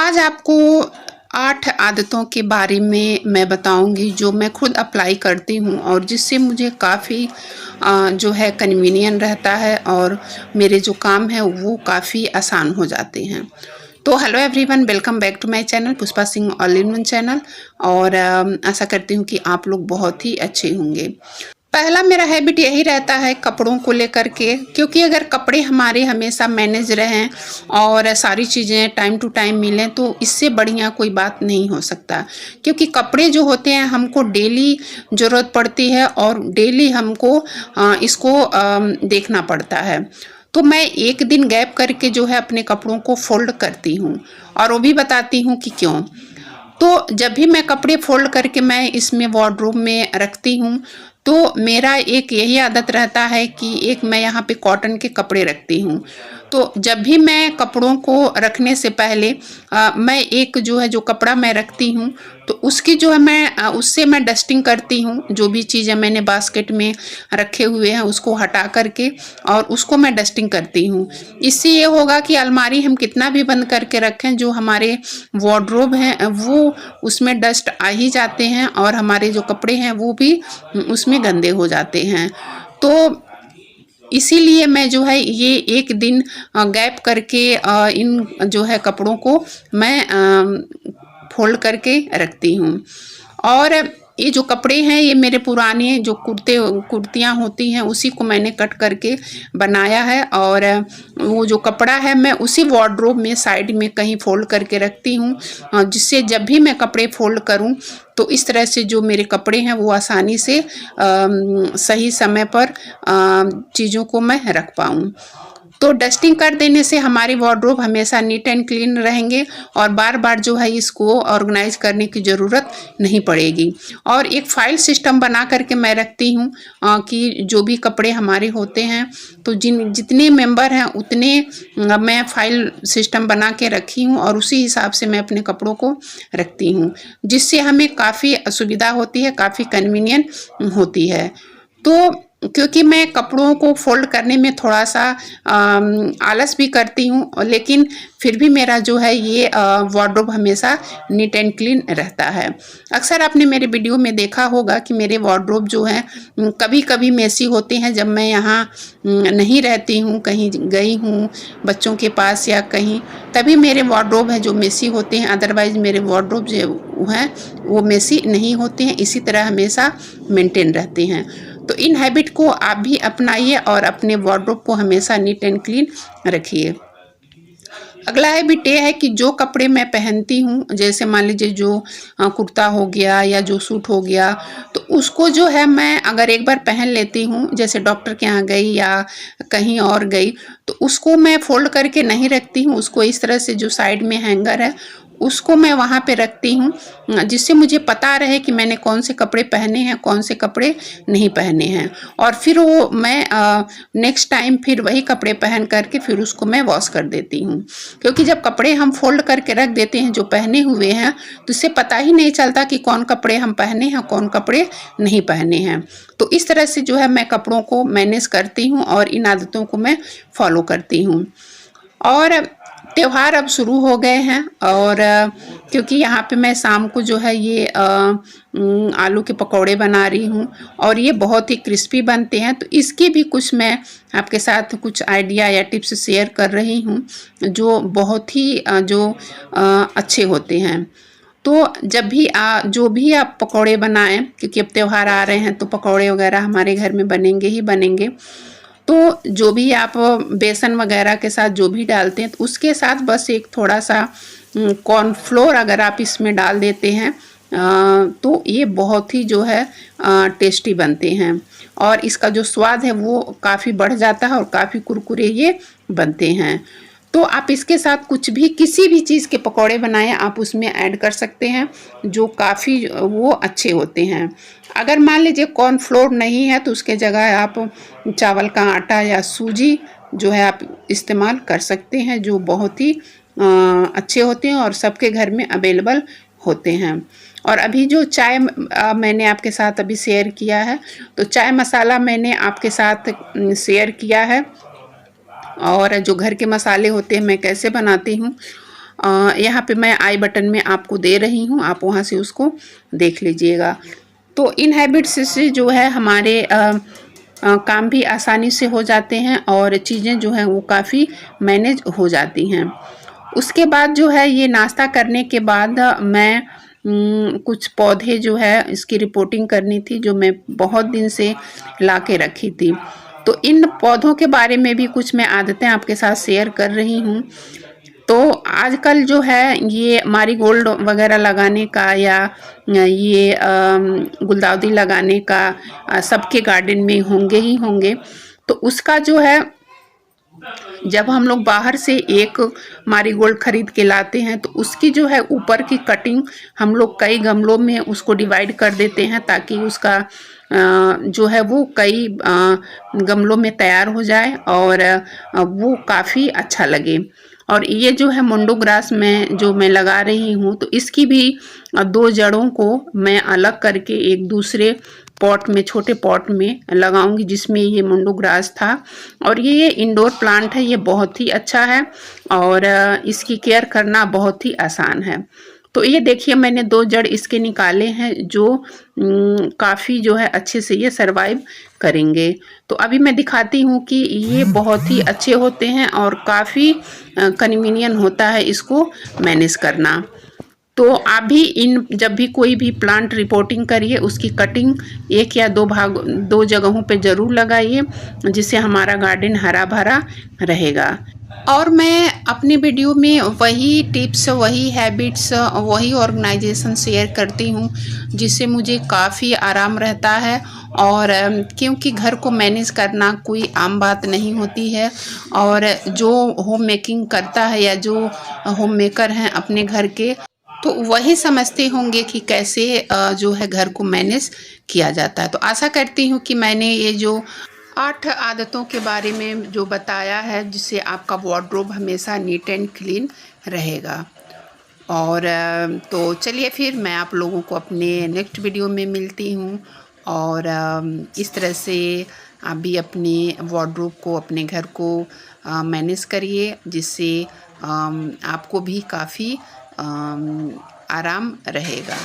आज आपको 8 आदतों के बारे में मैं बताऊंगी जो मैं खुद अप्लाई करती हूँ और जिससे मुझे काफ़ी जो है कन्वीनियंट रहता है और मेरे जो काम है वो काफ़ी आसान हो जाते हैं। तो hello everyone, welcome back to my channel Pushpa Singh all in one channel. और आशा करती हूँ कि आप लोग बहुत ही अच्छे होंगे। पहला मेरा हैबिट यही रहता है कपड़ों को लेकर के, क्योंकि अगर कपड़े हमारे हमेशा मैनेज रहें और सारी चीज़ें टाइम टू टाइम मिलें तो इससे बढ़िया कोई बात नहीं हो सकता। क्योंकि कपड़े जो होते हैं हमको डेली ज़रूरत पड़ती है और डेली हमको इसको देखना पड़ता है। तो मैं एक दिन गैप करके जो है अपने कपड़ों को फोल्ड करती हूँ और वो भी बताती हूँ कि क्यों। तो जब भी मैं कपड़े फोल्ड करके मैं इसमें वार्डरोब में रखती हूँ तो मेरा एक यही आदत रहता है कि एक मैं यहाँ पे कॉटन के कपड़े रखती हूँ। तो जब भी मैं कपड़ों को रखने से पहले मैं एक जो है जो कपड़ा मैं रखती हूँ तो उसकी जो है मैं उससे मैं डस्टिंग करती हूँ। जो भी चीज़ें मैंने बास्केट में रखे हुए हैं उसको हटा करके और उसको मैं डस्टिंग करती हूँ। इससे ये होगा कि अलमारी हम कितना भी बंद करके रखें, जो हमारे वार्डरोब हैं वो उसमें डस्ट आ ही जाते हैं और हमारे जो कपड़े हैं वो भी उसमें गंदे हो जाते हैं। तो इसीलिए मैं जो है ये एक दिन गैप करके इन जो है कपड़ों को मैं फोल्ड करके रखती हूँ। और ये जो कपड़े हैं ये मेरे पुराने जो कुर्तियाँ होती हैं उसी को मैंने कट करके बनाया है और वो जो कपड़ा है मैं उसी वार्डरोब में साइड में कहीं फोल्ड करके रखती हूँ, जिससे जब भी मैं कपड़े फोल्ड करूँ तो इस तरह से जो मेरे कपड़े हैं वो आसानी से सही समय पर चीज़ों को मैं रख पाऊँ। तो डस्टिंग कर देने से हमारी वार्डरोब हमेशा नीट एंड क्लीन रहेंगे और बार बार जो है इसको ऑर्गेनाइज करने की ज़रूरत नहीं पड़ेगी। और एक फाइल सिस्टम बना करके मैं रखती हूँ कि जो भी कपड़े हमारे होते हैं तो जितने मेंबर हैं उतने मैं फाइल सिस्टम बना के रखी हूँ और उसी हिसाब से मैं अपने कपड़ों को रखती हूँ, जिससे हमें काफ़ी सुविधा होती है, काफ़ी कन्वीनियंट होती है। तो क्योंकि मैं कपड़ों को फोल्ड करने में थोड़ा सा आलस भी करती हूँ, लेकिन फिर भी मेरा जो है ये वार्डरोब हमेशा नीट एंड क्लीन रहता है। अक्सर आपने मेरे वीडियो में देखा होगा कि मेरे वार्डरोब जो है कभी कभी मेसी होते हैं जब मैं यहाँ नहीं रहती हूँ, कहीं गई हूँ बच्चों के पास या कहीं, तभी मेरे वार्डरोब हैं जो मेसी होते हैं। अदरवाइज मेरे वार्डरोब जो हैं वो मेसी नहीं होते हैं, इसी तरह हमेशा मेंटेन रहते हैं। तो इन हैबिट को आप भी अपनाइए और अपने वार्डरोब को हमेशा नीट एंड क्लीन रखिए। अगला हैबिट ये है कि जो कपड़े मैं पहनती हूँ, जैसे मान लीजिए जो कुर्ता हो गया या जो सूट हो गया, तो उसको जो है मैं अगर एक बार पहन लेती हूँ, जैसे डॉक्टर के यहाँ गई या कहीं और गई, तो उसको मैं फोल्ड करके नहीं रखती हूँ। उसको इस तरह से जो साइड में हैंगर है उसको मैं वहाँ पे रखती हूँ, जिससे मुझे पता रहे कि मैंने कौन से कपड़े पहने हैं, कौन से कपड़े नहीं पहने हैं। और फिर वो मैं नेक्स्ट टाइम फिर वही कपड़े पहन करके फिर उसको मैं वॉश कर देती हूँ। क्योंकि जब कपड़े हम फोल्ड करके रख देते हैं जो पहने हुए हैं तो इससे पता ही नहीं चलता कि कौन कपड़े हम पहने हैं, कौन कपड़े नहीं पहने हैं। तो इस तरह से जो है मैं कपड़ों को मैनेज करती हूँ और इन आदतों को मैं फॉलो करती हूँ। और त्योहार अब शुरू हो गए हैं और क्योंकि यहाँ पे मैं शाम को जो है ये आलू के पकौड़े बना रही हूँ और ये बहुत ही क्रिस्पी बनते हैं, तो इसकी भी कुछ मैं आपके साथ कुछ आइडिया या टिप्स शेयर कर रही हूँ जो बहुत ही अच्छे होते हैं। तो जब भी जो भी आप पकौड़े बनाएं, क्योंकि अब त्यौहार आ रहे हैं तो पकौड़े वगैरह हमारे घर में बनेंगे ही बनेंगे, तो जो भी आप बेसन वगैरह के साथ जो भी डालते हैं तो उसके साथ बस एक थोड़ा सा कॉर्नफ्लोर अगर आप इसमें डाल देते हैं तो ये बहुत ही जो है टेस्टी बनते हैं और इसका जो स्वाद है वो काफ़ी बढ़ जाता है और काफ़ी कुरकुरे ये बनते हैं। तो आप इसके साथ कुछ भी किसी भी चीज़ के पकौड़े बनाएं, आप उसमें ऐड कर सकते हैं जो काफ़ी वो अच्छे होते हैं। अगर मान लीजिए कॉर्नफ्लोर नहीं है तो उसके जगह आप चावल का आटा या सूजी जो है आप इस्तेमाल कर सकते हैं, जो बहुत ही अच्छे होते हैं और सबके घर में अवेलेबल होते हैं। और अभी जो चाय मैंने आपके साथ अभी शेयर किया है, तो चाय मसाला मैंने आपके साथ शेयर किया है और जो घर के मसाले होते हैं मैं कैसे बनाती हूँ। यहाँ पे मैं आई बटन में आपको दे रही हूँ, आप वहाँ से उसको देख लीजिएगा। तो इन हैबिट्स से जो है हमारे काम भी आसानी से हो जाते हैं और चीज़ें जो हैं वो काफ़ी मैनेज हो जाती हैं। उसके बाद जो है ये नाश्ता करने के बाद मैं कुछ पौधे जो है इसकी रिपोर्टिंग करनी थी, जो मैं बहुत दिन से ला के रखी थी। तो इन पौधों के बारे में भी कुछ मैं आदतें आपके साथ शेयर कर रही हूँ। तो आजकल जो है ये मारीगोल्ड वगैरह लगाने का या ये गुलदाउदी लगाने का सबके गार्डन में होंगे ही होंगे। तो उसका जो है जब हम लोग बाहर से एक मारीगोल्ड खरीद के लाते हैं तो उसकी जो है ऊपर की कटिंग हम लोग कई गमलों में उसको डिवाइड कर देते हैं, ताकि उसका जो है वो कई गमलों में तैयार हो जाए और वो काफ़ी अच्छा लगे। और ये जो है मुंडो ग्रास में जो मैं लगा रही हूँ, तो इसकी भी 2 जड़ों को मैं अलग करके एक दूसरे पॉट में, छोटे पॉट में लगाऊंगी जिसमें ये मुंडो ग्रास था। और ये इंडोर प्लांट है, ये बहुत ही अच्छा है और इसकी केयर करना बहुत ही आसान है। तो ये देखिए मैंने 2 जड़ इसके निकाले हैं जो काफ़ी जो है अच्छे से ये सरवाइव करेंगे। तो अभी मैं दिखाती हूँ कि ये बहुत ही अच्छे होते हैं और काफ़ी कन्वीनियंट होता है इसको मैनेज करना। तो आप भी इन जब भी कोई भी प्लांट रिपोर्टिंग करिए उसकी कटिंग 1 या 2 जगहों पे ज़रूर लगाइए, जिससे हमारा गार्डन हरा भरा रहेगा। और मैं अपनी वीडियो में वही टिप्स, वही हैबिट्स, वही ऑर्गेनाइजेशन शेयर करती हूँ जिससे मुझे काफ़ी आराम रहता है। और क्योंकि घर को मैनेज करना कोई आम बात नहीं होती है, और जो होम मेकिंग करता है या जो होम मेकर हैं अपने घर के, तो वही समझते होंगे कि कैसे जो है घर को मैनेज किया जाता है। तो आशा करती हूँ कि मैंने ये जो 8 आदतों के बारे में जो बताया है जिससे आपका वार्डरोब हमेशा नीट एंड क्लीन रहेगा। और तो चलिए फिर मैं आप लोगों को अपने नेक्स्ट वीडियो में मिलती हूँ। और इस तरह से आप भी अपने वार्डरोब को, अपने घर को मैनेज करिए, जिससे आपको भी काफ़ी आराम रहेगा।